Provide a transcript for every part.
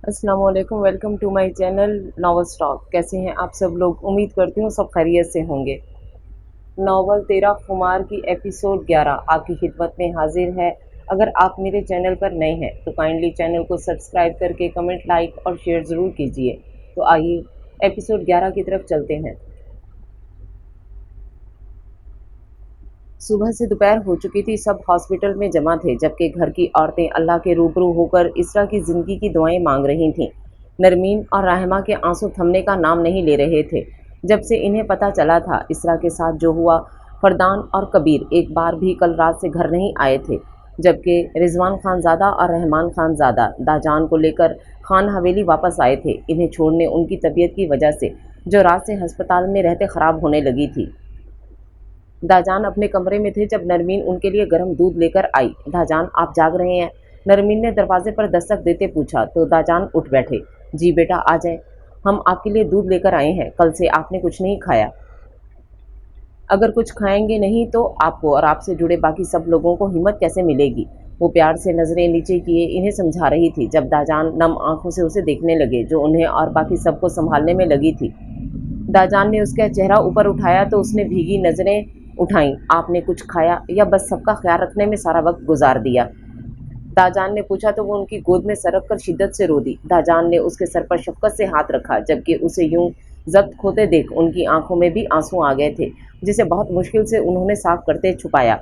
अस्सलाम वालेकुम। Welcome to my channel novel stock. कैसे हैं आप सब लोग? उम्मीद करती हूँ सब खैरियत से होंगे। नॉवल तेरा खुमार की एपिसोड 11 आपकी खिदमत में हाजिर है। अगर आप मेरे चैनल पर नए हैं तो काइंडली चैनल को सब्सक्राइब करके कमेंट, लाइक और शेयर ज़रूर कीजिए। तो आइए एपिसोड 11 की तरफ चलते हैं। सुबह से दोपहर हो चुकी थी। सब हॉस्पिटल में जमा थे, जबकि घर की औरतें अल्लाह के रूबरू होकर इसरा की ज़िंदगी की दुआएं मांग रही थीं। नरमीन और रहमा के आंसू थमने का नाम नहीं ले रहे थे। जब से इन्हें पता चला था इसरा के साथ जो हुआ, फरदान और कबीर एक बार भी कल रात से घर नहीं आए थे, जबकि रिजवान खानज़ादा और रहमान खानज़ादा दाजान को लेकर खान हवेली वापस आए थे, इन्हें छोड़ने उनकी तबीयत की वजह से, जो रात से अस्पताल में रहते ख़राब होने लगी थी। दाजान अपने कमरे में थे जब नरमीन उनके लिए गर्म दूध लेकर आई। दाजान, आप जाग रहे हैं? नरमीन ने दरवाजे पर दस्तक देते पूछा तो दाजान उठ बैठे। जी बेटा, आ जाए, हम आपके लिए दूध लेकर आए हैं। कल से आपने कुछ नहीं खाया। अगर कुछ खाएंगे नहीं तो आपको और आपसे जुड़े बाकी सब लोगों को हिम्मत कैसे मिलेगी? वो प्यार से नजरें नीचे किए इन्हें समझा रही थी, जब दाजान नम आंखों से उसे देखने लगे, जो उन्हें और बाकी सबको संभालने में लगी थी। दाजान ने उसका चेहरा ऊपर उठाया तो उसने भीगी नजरें उठाई। आपने कुछ खाया या बस सबका ख्याल रखने में सारा वक्त गुजार दिया? दाजान ने पूछा तो वो उनकी गोद में सरक कर शिद्दत से रो दी। दाजान ने उसके सर पर शफकत से हाथ रखा, जबकि उसे यूं जब्त खोते देख उनकी आंखों में भी आंसू आ गए थे, जिसे बहुत मुश्किल से उन्होंने साफ करते छुपाया।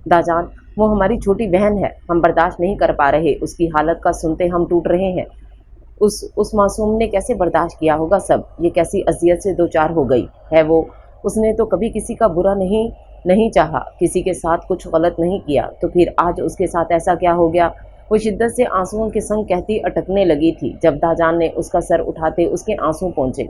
दाजान, वो हमारी छोटी बहन है, हम बर्दाश्त नहीं कर पा रहे, उसकी हालत का सुनते हम टूट रहे हैं। उस मासूम ने कैसे बर्दाश्त किया होगा सब? ये कैसी अजियत से दो चार हो गई है वो? उसने तो कभी किसी का बुरा नहीं नहीं चाहा, किसी के साथ कुछ गलत नहीं किया, तो फिर आज उसके साथ ऐसा क्या हो गया? वो शिद्दत से आंसुओं के संग कहती अटकने लगी थी, जब दाजान ने उसका सर उठाते उसके आंसू पहुंचे।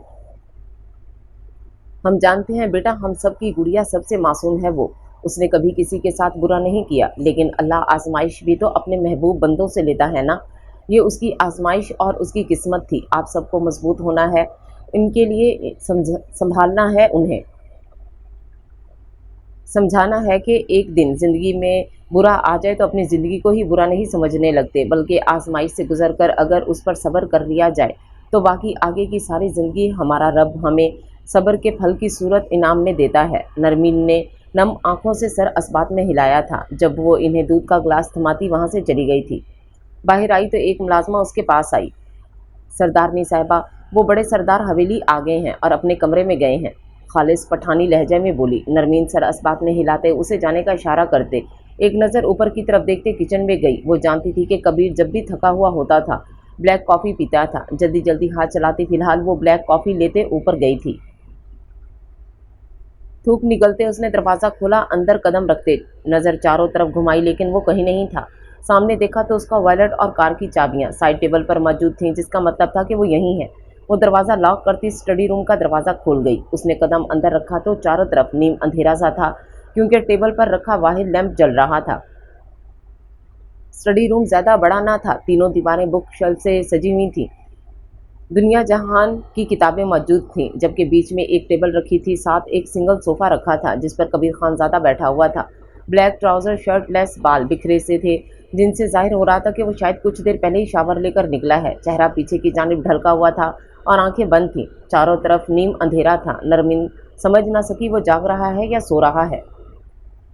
हम जानते हैं बेटा, हम सब की गुड़िया सबसे मासूम है वो। उसने कभी किसी के साथ बुरा नहीं किया, लेकिन अल्लाह आजमाइश भी तो अपने महबूब बंदों से लेता है ना। ये उसकी आजमाइश और उसकी किस्मत थी। आप सबको मजबूत होना है, इनके लिए संभालना है, उन्हें समझाना है कि एक दिन ज़िंदगी में बुरा आ जाए तो अपनी ज़िंदगी को ही बुरा नहीं समझने लगते, बल्कि आजमाइश से गुजर कर अगर उस पर सब्र कर लिया जाए तो बाकी आगे की सारी ज़िंदगी हमारा रब हमें सब्र के फल की सूरत इनाम में देता है। नरमीन ने नम आंखों से सर अस्बात में हिलाया था जब वो इन्हें दूध का गिलास थमाती वहाँ से चली गई थी। बाहर आई तो एक मुलाजमा उसके पास आई। सरदारनी साहिबा, वो बड़े सरदार हवेली आ गए हैं और अपने कमरे में गए हैं, खालिस पठानी लहजे में बोली। नरमीन सर अस्बात में हिलाते उसे जाने का इशारा करते एक नज़र ऊपर की तरफ देखते किचन में गई। वो जानती थी कि कबीर जब भी थका हुआ होता था ब्लैक कॉफ़ी पीता था। जल्दी जल्दी हाथ चलाती फिलहाल वो ब्लैक कॉफ़ी लेते ऊपर गई थी। थूक निकलते उसने दरवाज़ा खोला, अंदर कदम रखते नज़र चारों तरफ घुमाई, लेकिन वो कहीं नहीं था। सामने देखा तो उसका वॉलेट और कार की चाबियां साइड टेबल पर मौजूद थीं, जिसका मतलब था कि वो यहीं है। वो दरवाज़ा लॉक करती स्टडी रूम का दरवाज़ा खोल गई। उसने कदम अंदर रखा तो चारों तरफ नीम अंधेरा सा था, क्योंकि टेबल पर रखा वाहिद लैंप जल रहा था। स्टडी रूम ज़्यादा बड़ा ना था, तीनों दीवारें बुक शेल्फ से सजी हुई थीं। दुनिया जहान की किताबें मौजूद थीं, जबकि बीच में एक टेबल रखी थी, साथ एक सिंगल सोफ़ा रखा था जिस पर कबीर खानज़ादा बैठा हुआ था। ब्लैक ट्राउज़र, शर्टलेस, बाल बिखरे से थे, जिनसे जाहिर हो रहा था कि वो शायद कुछ देर पहले ही शावर लेकर निकला है। चेहरा पीछे की जानिब ढलका हुआ था और आंखें बंद थीं। चारों तरफ नीम अंधेरा था। नरमीन समझ ना सकी वो जाग रहा है या सो रहा है।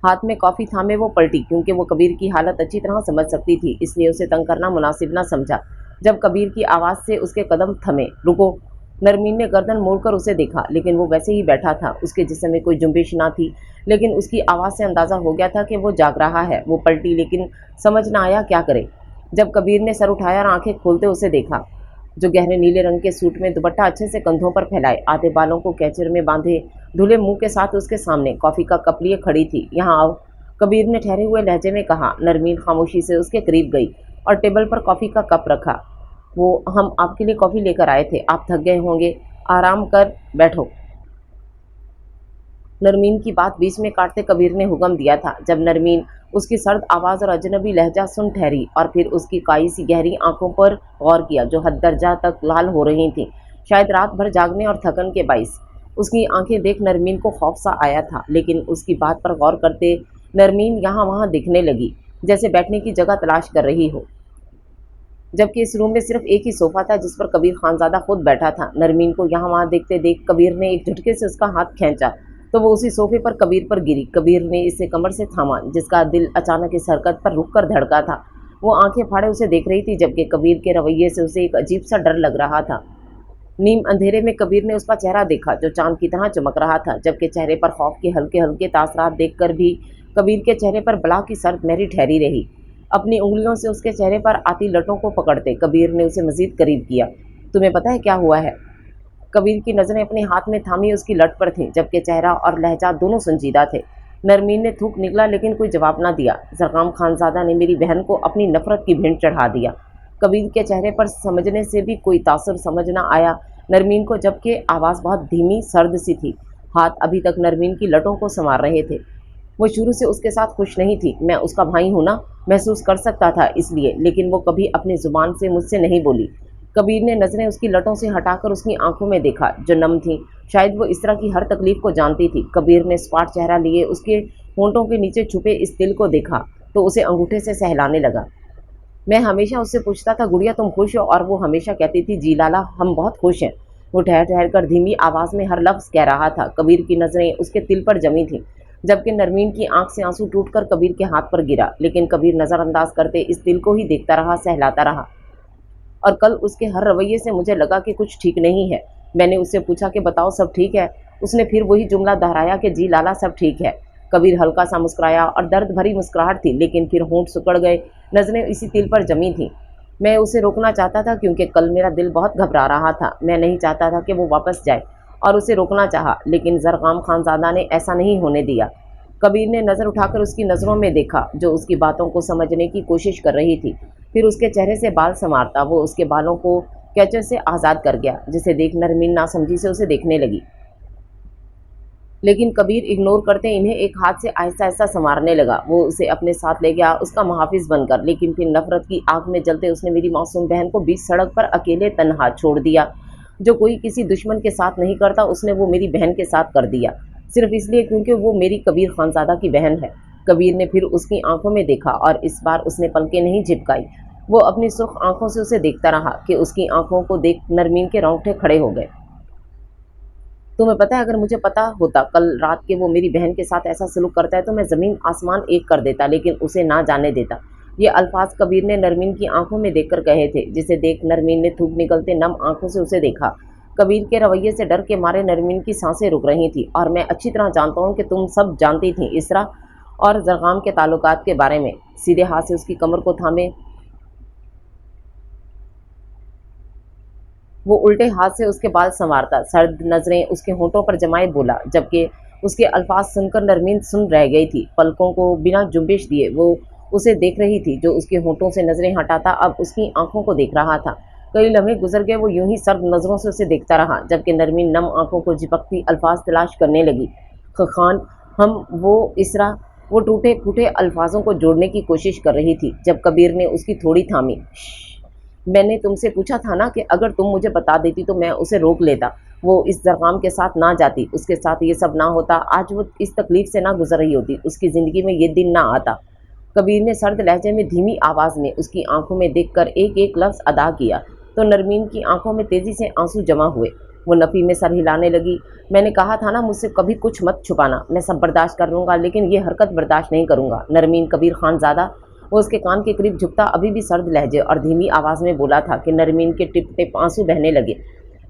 हाथ में कॉफ़ी थामे वो पलटी, क्योंकि वो कबीर की हालत अच्छी तरह समझ सकती थी, इसलिए उसे तंग करना मुनासिब ना समझा। जब कबीर की आवाज़ से उसके कदम थमे, रुको। नरमीन ने गर्दन मोड़कर उसे देखा, लेकिन वो वैसे ही बैठा था। उसके जिस्म में कोई जुम्बिश ना थी, लेकिन उसकी आवाज़ से अंदाज़ा हो गया था कि वो जाग रहा है। वो पलटी, लेकिन समझ ना आया क्या करे। जब कबीर ने सर उठाया और आंखें खोलते उसे देखा, जो गहरे नीले रंग के सूट में दुपट्टा अच्छे से कंधों पर फैलाए, आधे बालों को कैचर में बांधे, धुले मुंह के साथ उसके सामने कॉफ़ी का कप लिए खड़ी थी। यहाँ आओ, कबीर ने ठहरे हुए लहजे में कहा। नरमीन खामोशी से उसके करीब गई और टेबल पर कॉफ़ी का कप रखा। वो, हम आपके लिए कॉफ़ी लेकर आए थे, आप थक गए होंगे, आराम कर बैठो। नरमीन की बात बीच में काटते कबीर ने हुक्म दिया था। जब नरमीन उसकी सर्द आवाज़ और अजनबी लहजा सुन ठहरी और फिर उसकी काई सी गहरी आंखों पर गौर किया, जो हद दर्जा तक लाल हो रही थीं, शायद रात भर जागने और थकन के बाइस। उसकी आंखें देख नरमीन को खौफ सा आया था, लेकिन उसकी बात पर गौर करते नरमीन यहाँ वहाँ दिखने लगी, जैसे बैठने की जगह तलाश कर रही हो। जबकि इस रूम में सिर्फ एक ही सोफा था जिस पर कबीर खानजादा खुद बैठा था। नरमीन को यहाँ वहाँ देखते देख कबीर ने एक झटके से उसका हाथ खींचा तो वो उसी सोफे पर कबीर पर गिरी। कबीर ने इसे कमर से थामा, जिसका दिल अचानक इस हरकत पर रुक कर धड़का था। वो आंखें फाड़े उसे देख रही थी, जबकि कबीर के रवैये से उसे एक अजीब सा डर लग रहा था। नीम अंधेरे में कबीर ने उसका चेहरा देखा जो चांद की तरह चमक रहा था, जबकि चेहरे पर खौफ के हल्के हल्के तासरात देखकर भी कबीर के चेहरे पर बला की सर्द मेहरी ठहरी रही। अपनी उंगलियों से उसके चेहरे पर आती लटों को पकड़ते कबीर ने उसे मजीद करीब किया। तुम्हें पता है क्या हुआ है? कबीर की नज़रें अपने हाथ में थामी उसकी लट पर थीं, जबकि चेहरा और लहजा दोनों संजीदा थे। नरमीन ने थूक निकला लेकिन कोई जवाब न दिया। जरगाम खानजादा ने मेरी बहन को अपनी नफरत की भेंट चढ़ा दिया। कबीर के चेहरे पर समझने से भी कोई तासर समझ न आया नरमीन को, जबकि आवाज़ बहुत धीमी सर्द सी थी। हाथ अभी तक नरमीन की लटों को संवार रहे थे। वो शुरू से उसके साथ खुश नहीं थी। मैं उसका भाई हूँ ना, महसूस कर सकता था इसलिए, लेकिन वो कभी अपनी ज़ुबान से मुझसे नहीं बोली। कबीर ने नज़रें उसकी लटों से हटाकर उसकी आंखों में देखा जो नम थीं। शायद वो इस तरह की हर तकलीफ को जानती थी। कबीर ने सपाट चेहरा लिए उसके होंठों के नीचे छुपे इस तिल को देखा तो उसे अंगूठे से सहलाने लगा। मैं हमेशा उससे पूछता था, गुड़िया तुम खुश हो? और वो हमेशा कहती थी, जी लाला हम बहुत खुश हैं। वो ठहर ठहर कर धीमी आवाज़ में हर लफ्ज़ कह रहा था। कबीर की नज़रें उसके तिल पर जमी थीं, जबकि नरमीन की आंख से आंसू टूटकर कबीर के हाथ पर गिरा। लेकिन कबीर नज़रअंदाज करते इस तिल को ही देखता रहा, सहलाता रहा। और कल उसके हर रवैये से मुझे लगा कि कुछ ठीक नहीं है। मैंने उससे पूछा कि बताओ सब ठीक है? उसने फिर वही जुमला दोहराया कि जी लाला सब ठीक है। कबीर हल्का सा मुस्कुराया और दर्द भरी मुस्कुराहट थी, लेकिन फिर होंठ सिकुड़ गए, नज़रें इसी तिल पर जमी थीं। मैं उसे रोकना चाहता था क्योंकि कल मेरा दिल बहुत घबरा रहा था। मैं नहीं चाहता था कि वो वापस जाए और उसे रोकना चाहा, लेकिन जरगाम खानजादा ने ऐसा नहीं होने दिया। कबीर ने नज़र उठाकर उसकी नज़रों में देखा जो उसकी बातों को समझने की कोशिश कर रही थी। फिर उसके चेहरे से बाल संवारता वो उसके बालों को कैचर से आज़ाद कर गया, जिसे देख नरमीन नासमझी से उसे देखने लगी। लेकिन कबीर इग्नोर करते इन्हें एक हाथ से आहिस्ता आहिस्ता संवारने लगा। वो उसे अपने साथ ले गया उसका मुहाफिज बनकर, लेकिन फिर नफरत की आग में जलते उसने मेरी मासूम बहन को बीच सड़क पर अकेले तन्हा छोड़ दिया। जो कोई किसी दुश्मन के साथ नहीं करता उसने वो मेरी बहन के साथ कर दिया, सिर्फ इसलिए क्योंकि वो मेरी कबीर खानजादा की बहन है। कबीर ने फिर उसकी आंखों में देखा और इस बार उसने पलकें नहीं झिपकाई। वो अपनी सुर्ख आंखों से उसे देखता रहा कि उसकी आंखों को देख नरमीन के रोंगटे खड़े हो गए। तुम्हें पता है, अगर मुझे पता होता कल रात के वो मेरी बहन के साथ ऐसा सलूक करता है तो मैं ज़मीन आसमान एक कर देता, लेकिन उसे ना जाने देता। ये अल्फाज कबीर ने नरमीन की आंखों में देखकर कहे थे, जिसे देख नरमीन ने थूक निकलते नम आंखों से उसे देखा। कबीर के रवैये से डर के मारे नरमीन की सांसें रुक रही थी। और मैं अच्छी तरह जानता हूँ कि तुम सब जानती थी इसरा और जरगाम के ताल्लुकात के बारे में। सीधे हाथ से उसकी कमर को थामे वो उल्टे हाथ से उसके बाल संवारता, सर्द नजरें उसके होंठों पर जमाए बोला, जबकि उसके अल्फाज सुनकर नरमीन सुन रह गई थी। पलकों को बिना जुम्बिश दिए वो उसे देख रही थी। जो उसके होंठों से नजरें हटाता अब उसकी आंखों को देख रहा था। कई लम्हे गुजर गए, वो यूं ही सर्द नजरों से उसे देखता रहा, जबकि नरमीन नम आंखों को झिपकती अल्फाज तलाश करने लगी। खान हम वो इसरा वो टूटे फूटे अल्फाजों को जोड़ने की कोशिश कर रही थी जब कबीर ने उसकी थोड़ी थामी। मैंने तुमसे पूछा था ना कि अगर तुम मुझे बता देती तो मैं उसे रोक लेता। वो इस जरगाम के साथ ना जाती, उसके साथ ये सब ना होता, आज वो इस तकलीफ से ना गुजर रही होती, उसकी ज़िंदगी में ये दिन ना आता। कबीर ने सर्द लहजे में धीमी आवाज़ में उसकी आंखों में देखकर एक एक लफ्ज़ अदा किया तो नरमीन की आंखों में तेज़ी से आंसू जमा हुए। वो नफ़ी में सर हिलाने लगी। मैंने कहा था ना मुझसे कभी कुछ मत छुपाना, मैं सब बर्दाश्त कर लूँगा लेकिन ये हरकत बर्दाश्त नहीं करूँगा। नरमीन कबीर खानजादा वो उसके कान के करीब झुकता अभी भी सर्द लहजे और धीमी आवाज़ में बोला था कि नरमीन के टिप टिप आंसू बहने लगे।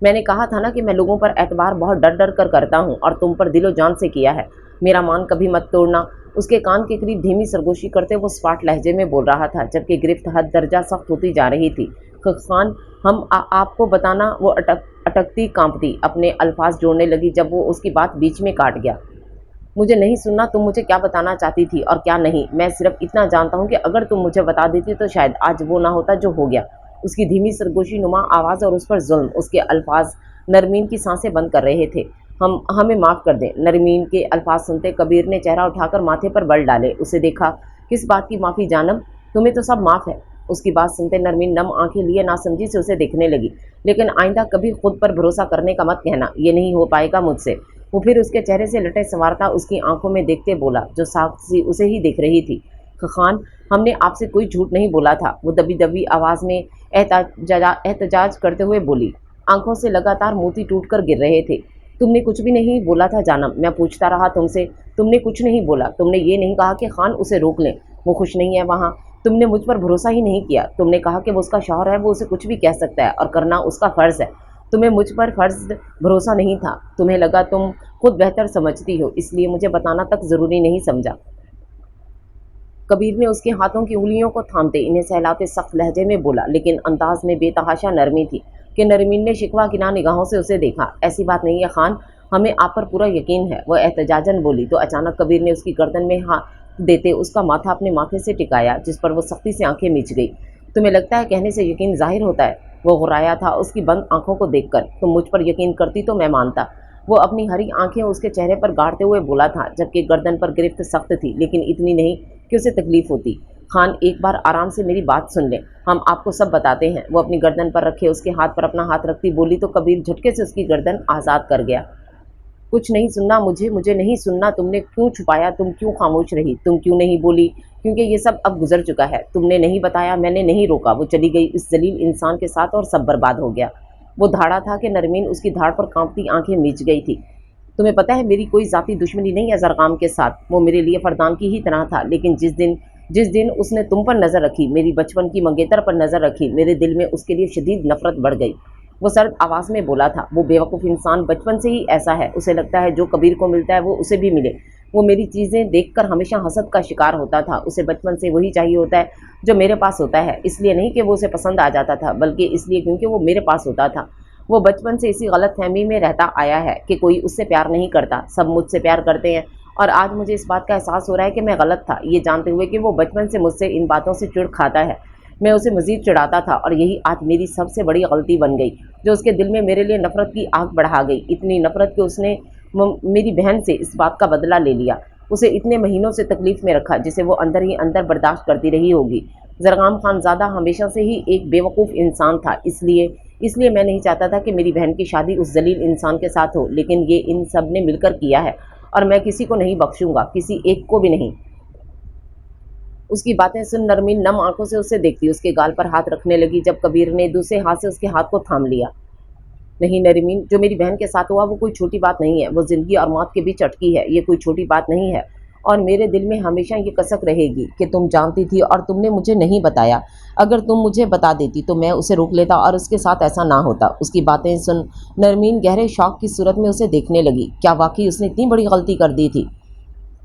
मैंने कहा था ना कि मैं लोगों पर एतबार बहुत डर डर कर करता हूँ और तुम पर दिलो जान से किया है। मेरा मान कभी मत तोड़ना। उसके कान के करीब धीमी सरगोशी करते वो स्पाट लहजे में बोल रहा था, जबकि गिरफ्त हद दर्जा सख्त होती जा रही थी। खान हम आपको बताना। वो अटकती कांपती अपने अल्फाज जोड़ने लगी जब वो उसकी बात बीच में काट गया। मुझे नहीं सुनना तुम मुझे क्या बताना चाहती थी और क्या नहीं। मैं सिर्फ इतना जानता हूँ कि अगर तुम मुझे बता देती तो शायद आज वो ना होता जो हो गया। उसकी धीमी सरगोशी नुमा आवाज़ और उस पर जुल्म, उसके अल्फाज नरमीन की सांसें बंद कर रहे थे। हमें माफ़ कर दें। नरमीन के अल्फाज सुनते कबीर ने चेहरा उठाकर माथे पर बल डाले। उसे देखा, किस बात की माफ़ी जानम, तुम्हें तो सब माफ़ है। उसकी बात सुनते नरमीन नम आंखें लिए नासमझी से उसे देखने लगी। लेकिन आइंदा कभी खुद पर भरोसा करने का मत कहना, ये नहीं हो पाएगा मुझसे। वो फिर उसके चेहरे से लटे संवारता उसकी आंखों में देखते बोला, जो साक्षी उसे ही देख रही थी। خان، ہم نے آپ سے کوئی جھوٹ نہیں بولا تھا، وہ دبی دبی آواز میں احتجاج کرتے ہوئے بولی۔ آنکھوں سے لگاتار موتی ٹوٹ کر گر رہے تھے۔ تم نے کچھ بھی نہیں بولا تھا جانم، میں پوچھتا رہا تم سے، تم نے کچھ نہیں بولا، تم نے یہ نہیں کہا کہ خان اسے روک لیں، وہ خوش نہیں ہے وہاں، تم نے مجھ پر بھروسہ ہی نہیں کیا، تم نے کہا کہ وہ اس کا شوہر ہے، وہ اسے کچھ بھی کہہ سکتا ہے اور کرنا اس کا فرض ہے، تمہیں مجھ پر فرض بھروسہ نہیں تھا، تمہیں لگا تم خود بہتر سمجھتی ہو، اس لیے مجھے بتانا تک ضروری نہیں سمجھا۔ کبیر نے اس کے ہاتھوں کی انگلیوں کو تھامتے انہیں سہلاتے سخت لہجے میں بولا، لیکن انداز میں بے تحاشا نرمی تھی کہ نرمین نے شکوہ کنا نگاہوں سے اسے دیکھا۔ ایسی بات نہیں ہے خان، ہمیں آپ پر پورا یقین ہے، وہ احتجاجاً بولی تو اچانک کبیر نے اس کی گردن میں ہاتھ دیتے اس کا ماتھا اپنے ماتھے سے ٹکایا، جس پر وہ سختی سے آنکھیں میچ گئی۔ تمہیں لگتا ہے کہنے سے یقین ظاہر ہوتا ہے؟ وہ غرایا تھا اس کی بند آنکھوں کو دیکھ کر۔ تم مجھ پر یقین کرتی تو میں مانتا۔ وہ اپنی ہری آنکھیں اس کے چہرے پر گاڑتے ہوئے بولا تھا، جبکہ گردن پر گرفت سخت تھی، لیکن اتنی نہیں کہ اسے تکلیف ہوتی۔ خان، ایک بار آرام سے میری بات سن لیں، ہم آپ کو سب بتاتے ہیں۔ وہ اپنی گردن پر رکھے اس کے ہاتھ پر اپنا ہاتھ رکھتی بولی تو کبیر جھٹکے سے اس کی گردن آزاد کر گیا۔ کچھ نہیں سننا مجھے نہیں سننا، تم نے کیوں چھپایا، تم کیوں خاموش رہی، تم کیوں نہیں بولی؟ کیونکہ یہ سب اب گزر چکا ہے، تم نے نہیں بتایا، میں نے نہیں روکا، وہ چلی گئی اس ذلیل انسان کے ساتھ اور سب برباد ہو گیا۔ وہ دھاڑا تھا کہ نرمین اس کی دھاڑ پر کانپتی آنکھیں میچ گئی تھی۔ تمہیں پتہ ہے میری کوئی ذاتی دشمنی نہیں ہے زرغام کے ساتھ، وہ میرے لیے فردان کی ہی طرح تھا، لیکن جس دن اس نے تم پر نظر رکھی، میری بچپن کی منگیتر پر نظر رکھی، میرے دل میں اس کے لیے شدید نفرت بڑھ گئی۔ وہ سرد آواز میں بولا تھا، وہ بے وقوف انسان بچپن سے ہی ایسا ہے، اسے لگتا ہے جو کبیر کو ملتا ہے وہ اسے بھی ملے۔ وہ میری چیزیں دیکھ کر ہمیشہ حسد کا شکار ہوتا تھا، اسے بچپن سے وہی چاہیے ہوتا ہے جو میرے پاس ہوتا ہے، اس لیے نہیں کہ وہ اسے پسند آ جاتا تھا، بلکہ اس لیے کیونکہ وہ میرے پاس ہوتا تھا۔ وہ بچپن سے اسی غلط فہمی میں رہتا آیا ہے کہ کوئی اس سے پیار نہیں کرتا، سب مجھ سے پیار کرتے ہیں، اور آج مجھے اس بات کا احساس ہو رہا ہے کہ میں غلط تھا، یہ جانتے ہوئے کہ وہ بچپن سے مجھ سے ان باتوں سے چڑ کھاتا ہے۔ میں اسے مزید چڑھاتا تھا اور یہی آج میری سب سے بڑی غلطی بن گئی، جو اس کے دل میں میرے لیے نفرت کی آگ بڑھا گئی، اتنی نفرت کہ اس نے میری بہن سے اس بات کا بدلہ لے لیا، اسے اتنے مہینوں سے تکلیف میں رکھا جسے وہ اندر ہی اندر برداشت کرتی رہی ہوگی۔ زرغام خان زادہ ہمیشہ سے ہی ایک بے وقوف انسان تھا، اس لیے میں نہیں چاہتا تھا کہ میری بہن کی شادی اس ذلیل انسان کے ساتھ ہو، لیکن یہ ان سب نے مل کر کیا ہے اور میں کسی کو نہیں بخشوں گا، کسی ایک کو بھی نہیں۔ اس کی باتیں سن نرمین نم آنکھوں سے اسے دیکھتی اس کے گال پر ہاتھ رکھنے لگی، جب کبیر نے دوسرے ہاتھ سے اس کے ہاتھ کو تھام لیا۔ نہیں نرمین، جو میری بہن کے ساتھ ہوا وہ کوئی چھوٹی بات نہیں ہے، وہ زندگی اور موت کے بیچ اٹکی ہے، یہ کوئی چھوٹی بات نہیں ہے، اور میرے دل میں ہمیشہ یہ کسک رہے گی کہ تم جانتی تھی اور تم نے مجھے نہیں بتایا۔ اگر تم مجھے بتا دیتی تو میں اسے روک لیتا اور اس کے ساتھ ایسا نہ ہوتا۔ اس کی باتیں سن نرمین گہرے شوق کی صورت میں اسے دیکھنے لگی۔ کیا واقعی اس نے اتنی بڑی غلطی کر دی تھی؟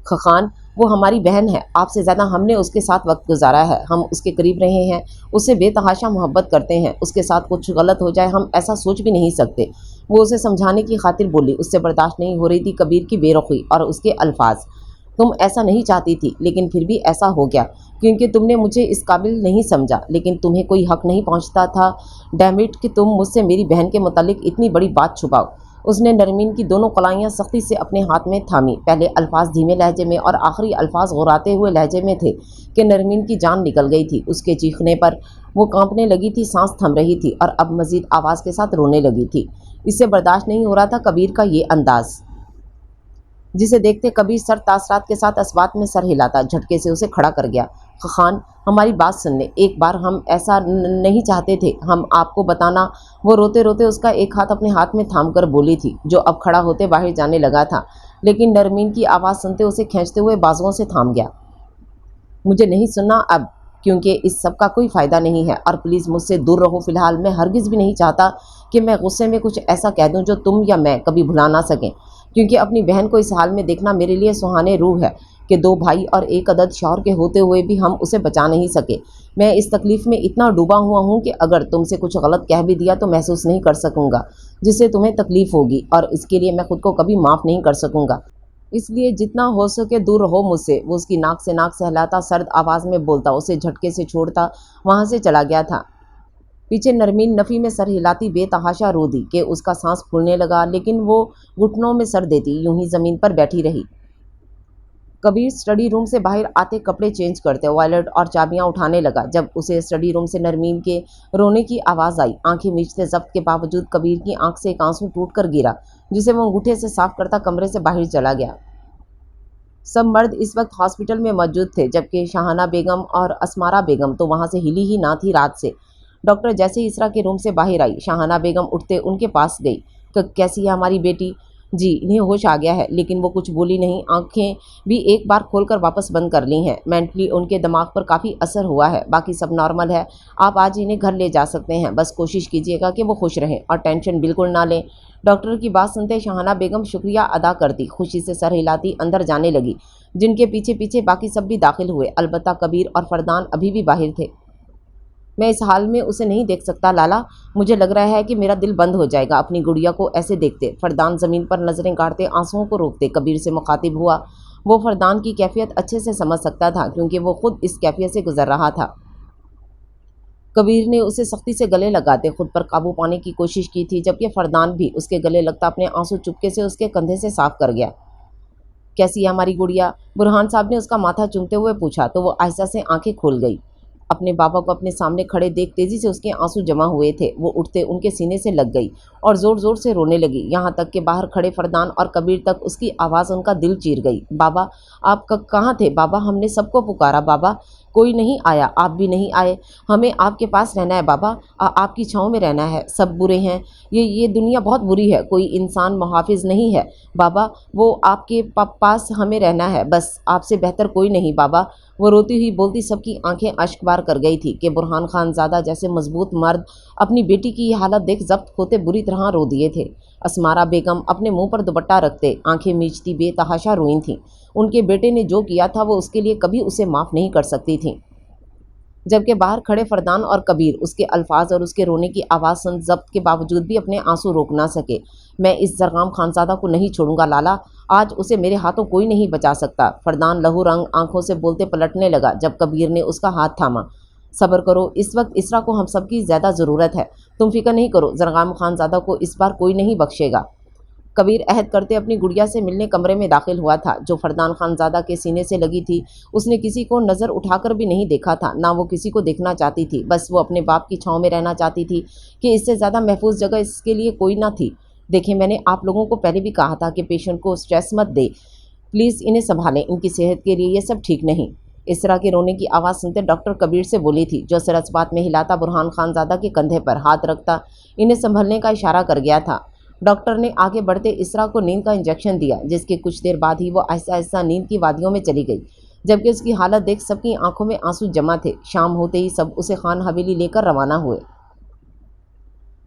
خان، وہ ہماری بہن ہے، آپ سے زیادہ ہم نے اس کے ساتھ وقت گزارا ہے، ہم اس کے قریب رہے ہیں، اسے بے تحاشا محبت کرتے ہیں، اس کے ساتھ کچھ غلط ہو جائے ہم ایسا سوچ بھی نہیں سکتے۔ وہ اسے سمجھانے کی خاطر بولی، اس سے برداشت نہیں ہو رہی تھی کبیر کی بے رخی اور اس کے الفاظ۔ تم ایسا نہیں چاہتی تھی، لیکن پھر بھی ایسا ہو گیا کیونکہ تم نے مجھے اس قابل نہیں سمجھا، لیکن تمہیں کوئی حق نہیں پہنچتا تھا ڈیم اٹ کہ تم مجھ سے میری بہن کے متعلق اتنی بڑی بات چھپاؤ۔ اس نے نرمین کی دونوں کلائیاں سختی سے اپنے ہاتھ میں تھامی، پہلے الفاظ دھیمے لہجے میں اور آخری الفاظ غراتے ہوئے لہجے میں تھے کہ نرمین کی جان نکل گئی تھی، اس کے چیخنے پر وہ کانپنے لگی تھی، سانس تھم رہی تھی اور اب مزید آواز کے ساتھ رونے لگی تھی۔ اس سے برداشت نہیں ہو رہا تھا کبیر کا یہ انداز، جسے دیکھتے کبیر سر تاثرات کے ساتھ اسبات میں سر ہلاتا جھٹکے سے اسے کھڑا کر گیا۔ خان، ہماری بات سن لیں، ایک بار ہم ایسا نہیں چاہتے تھے، ہم آپ کو بتانا۔ وہ روتے روتے اس کا ایک ہاتھ اپنے ہاتھ میں تھام کر بولی تھی، جو اب کھڑا ہوتے باہر جانے لگا تھا، لیکن نرمین کی آواز سنتے اسے کھینچتے ہوئے بازوؤں سے تھام گیا۔ مجھے نہیں سننا اب، کیونکہ اس سب کا کوئی فائدہ نہیں ہے، اور پلیز مجھ سے دور رہو فی الحال۔ میں ہرگز بھی نہیں چاہتا کہ میں غصے میں کچھ ایسا کہہ دوں جو تم یا میں کبھی بھلا نہ سکیں، کیونکہ اپنی بہن کو اس حال میں دیکھنا میرے لیے سہانے روح ہے کہ دو بھائی اور ایک عدد شوہر کے ہوتے ہوئے بھی ہم اسے بچا نہیں سکے۔ میں اس تکلیف میں اتنا ڈوبا ہوا ہوں کہ اگر تم سے کچھ غلط کہہ بھی دیا تو محسوس نہیں کر سکوں گا، جس سے تمہیں تکلیف ہوگی، اور اس کے لیے میں خود کو کبھی معاف نہیں کر سکوں گا۔ اس لیے جتنا ہو سکے دور رہو مجھ سے۔ وہ اس کی ناک سے ناک سہلاتا سرد آواز میں بولتا اسے جھٹکے سے چھوڑتا وہاں سے چلا گیا تھا۔ پیچھے نرمین نفی میں سر ہلاتی بے تحاشا رو دی کہ اس کا سانس پھولنے لگا، لیکن وہ گھٹنوں میں سر دیتی یوں ہی زمین پر بیٹھی رہی۔ کبیر اسٹڈی روم سے باہر آتے کپڑے چینج کرتے وائلٹ اور چابیاں اٹھانے لگا جب اسے اسٹڈی روم سے نرمین کے رونے کی آواز آئی۔ آنکھیں میچتے ضبط کے باوجود کبیر کی آنکھ سے ایک آنسو ٹوٹ کر گرا، جسے وہ انگوٹھے سے صاف کرتا کمرے سے باہر چلا گیا۔ सब मर्द इस वक्त हॉस्पिटल में मौजूद थे, जबकि शाहाना बेगम और असमारा बेगम तो वहाँ से हिली ही ना थी रात से। डॉक्टर जैसे ही इसरा के रूम से बाहर आई, शाहाना बेगम उठते उनके पास गई। कैसी है हमारी बेटी? जी, इन्हें होश आ गया है, लेकिन वो कुछ बोली नहीं। आंखें भी एक बार खोलकर वापस बंद कर ली हैं। मेंटली उनके दिमाग पर काफ़ी असर हुआ है, बाकी सब नॉर्मल है। आप आज इन्हें घर ले जा सकते हैं, बस कोशिश कीजिएगा कि वो खुश रहें और टेंशन बिल्कुल ना लें। डॉक्टर की बात सुनते शाहाना बेगम शुक्रिया अदा करती, खुशी से सर हिलाती अंदर जाने लगी, जिनके पीछे पीछे बाकी सब भी दाखिल हुए। अलबत्ता कबीर और फरदान अभी भी बाहर थे। मैं इस हाल में उसे नहीं देख सकता लाला, मुझे लग रहा है कि मेरा दिल बंद हो जाएगा अपनी गुड़िया को ऐसे देखते। फरदान ज़मीन पर नज़रें गाड़ते आंसुओं को रोकते कबीर से मुखातिब हुआ। वो फरदान की कैफियत अच्छे से समझ सकता था, क्योंकि वो खुद इस कैफियत से गुजर रहा था। कबीर ने उसे सख्ती से गले लगाते खुद पर काबू पाने की कोशिश की थी, जबकि फरदान भी उसके गले लगता अपने आंसू चुपके से उसके कंधे से साफ कर गया। कैसी है हमारी गुड़िया? बुरहान साहब ने उसका माथा चूमते हुए पूछा तो वो आहिस्ता से आंखें खोल गई। अपने बाबा को अपने सामने खड़े देख तेजी से उसके आंसू जमा हुए थे। वो उठते उनके सीने से लग गई और ज़ोर ज़ोर से रोने लगी, यहाँ तक कि बाहर खड़े फरदान और कबीर तक उसकी आवाज़ उनका दिल चीर गई। बाबा, आप कहाँ थे? बाबा, हमने सबको पुकारा बाबा, कोई नहीं आया, आप भी नहीं आए। हमें आपके पास रहना है बाबा, आपकी छाँव में रहना है। सब बुरे हैं, ये दुनिया बहुत बुरी है, कोई इंसान मुहाफिज नहीं है बाबा, वो आपके पास हमें रहना है, बस आपसे बेहतर कोई नहीं बाबा। वो रोती हुई बोलती सबकी आंखें अश्कबार कर गई थी कि बुरहान खानज़ादा जैसे मजबूत मर्द अपनी बेटी की ये हालत देख जब्त होते बुरी तरह रो दिए थे। असमारा बेगम अपने मुंह पर दुपट्टा रखते आंखें मीचती बेतहाशा रोई थीं। उनके बेटे ने जो किया था वो उसके लिए कभी उसे माफ़ नहीं कर सकती थी। जबकि बाहर खड़े फरदान और कबीर उसके अल्फाज और उसके रोने की आवाज़ सुन जब्त के बावजूद भी अपने आंसू रोक ना सके। मैं इस जरगाम खानज़ादा को नहीं छोड़ूंगा लाला, आज उसे मेरे हाथों कोई नहीं बचा सकता। फरदान लहू रंग आंखों से बोलते पलटने लगा जब कबीर ने उसका हाथ थामा। सब्र करो, इस वक्त इसरा को हम सबकी ज़्यादा ज़रूरत है, तुम फिक्र नहीं करो, जरगाम खानज़ादा को इस बार कोई नहीं बख्शेगा। कबीर अहद करते अपनी गुड़िया से मिलने कमरे में दाखिल हुआ था, जो फरदान खानज़ादा के सीने से लगी थी। उसने किसी को नज़र उठाकर भी नहीं देखा था, ना वो किसी को देखना चाहती थी। बस वो अपने बाप की छाँव में रहना चाहती थी कि इससे ज़्यादा महफूज जगह इसके लिए कोई ना थी। देखें, मैंने आप लोगों को पहले भी कहा था कि पेशेंट को स्ट्रेस मत दे, प्लीज़ इन्हें संभालें, इनकी सेहत के लिए ये सब ठीक नहीं। इसरा के रोने की आवाज़ सुनते डॉक्टर कबीर से बोली थी, जो सिर बात में हिलाता बुरहान खानज़ादा के कंधे पर हाथ रखता इन्हें संभलने का इशारा कर गया था। डॉक्टर ने आगे बढ़ते इसरा को नींद का इंजेक्शन दिया, जिसके कुछ देर बाद ही वो आहिस्ता आहिस्ता नींद की वादियों में चली गई, जबकि उसकी हालत देख सबकी आंखों में आंसू जमा थे। शाम होते ही सब उसे खान हवेली लेकर रवाना हुए,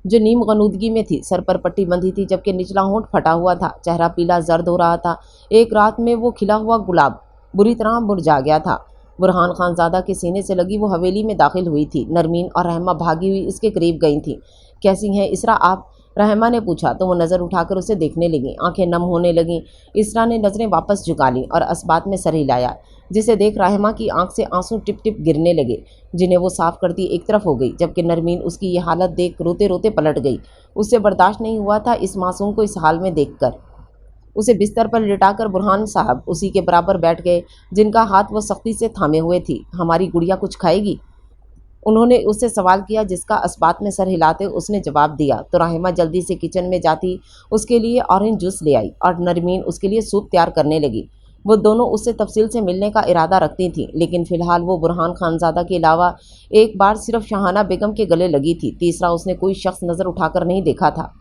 जो नीम गनूदगी में थी। सर पर पट्टी बंधी थी, जबकि निचला होंठ फटा हुआ था, चेहरा पीला जर्द हो रहा था। एक रात में वो खिला हुआ गुलाब बुरी तरह मुरझा गया था। बुरहान खानज़ादा के सीने से लगी वो हवेली में दाखिल हुई थी। नरमीन और रहमा भागी हुई उसके करीब गई थीं। कैसी हैं इसरा आप? रहमा ने पूछा तो वो नज़र उठाकर उसे देखने लगी, आंखें नम होने लगीं। इसरा ने नज़रें वापस झुका लीं और असबात में सर हिलाया, जिसे देख रहमा की आंख से आंसू टिप टिप गिरने लगे, जिन्हें वो साफ करती एक तरफ हो गई। जबकि नरमीन उसकी ये हालत देख रोते रोते पलट गई। उससे बर्दाश्त नहीं हुआ था इस मासूम को इस हाल में देखकर। उसे बिस्तर पर लिटाकर बुरहान साहब उसी के बराबर बैठ गए, जिनका हाथ वो सख्ती से थामे हुए थी। हमारी गुड़िया कुछ खाएगी? उन्होंने उससे सवाल किया, जिसका असबात में सर हिलाते उसने जवाब दिया। तो रहमा जल्दी से किचन में जाती उसके लिए ऑरेंज जूस ले आई और नरमीन उसके लिए सूप तैयार करने लगी। वो दोनों उससे तफसील से मिलने का इरादा रखती थीं, लेकिन फ़िलहाल वो बुरहान खानज़ादा के अलावा एक बार सिर्फ शाहाना बेगम के गले लगी थी। तीसरा उसने कोई शख्स नज़र उठाकर नहीं देखा था।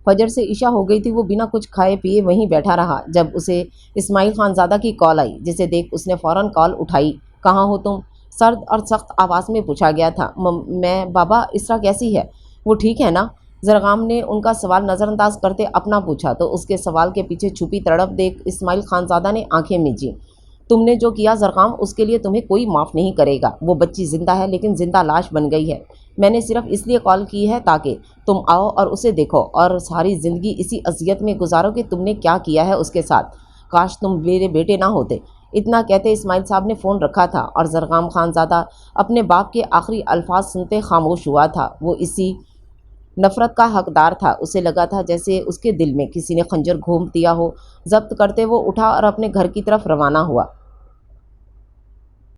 फजर से इशा हो गई थी। वो बिना कुछ खाए पिए वहीं बैठा रहा जब उसे इस्माइल खानज़ादा की कॉल आई, जिसे देख उसने फ़ौरन कॉल उठाई। कहाँ हो तुम? सर्द और सख्त आवाज़ में पूछा गया था। मैं बाबा, इसरा कैसी है? वो ठीक है ना? जरगाम ने उनका सवाल नज़रअंदाज करते अपना पूछा, तो उसके सवाल के पीछे छुपी तड़प देख इस्माइल खानज़ादा ने आंखें मींची। तुमने जो किया जरगाम, उसके लिए तुम्हें कोई माफ़ नहीं करेगा। वो बच्ची ज़िंदा है, लेकिन ज़िंदा लाश बन गई है। मैंने सिर्फ इसलिए कॉल की है ताकि तुम आओ और उसे देखो और सारी ज़िंदगी इसी अज़ियत में गुजारो कि तुमने क्या किया है उसके साथ। काश तुम मेरे बेटे ना होते। इतना कहते इस्माइल साहब ने फ़ोन रखा था और जरगाम खानज़ादा अपने बाप के आखिरी अल्फाज सुनते खामोश हुआ था। वो इसी नफ़रत का हकदार था। उसे लगा था जैसे उसके दिल में किसी ने खंजर घोंप दिया हो। ज़ब्त करते वो उठा और अपने घर की तरफ रवाना हुआ।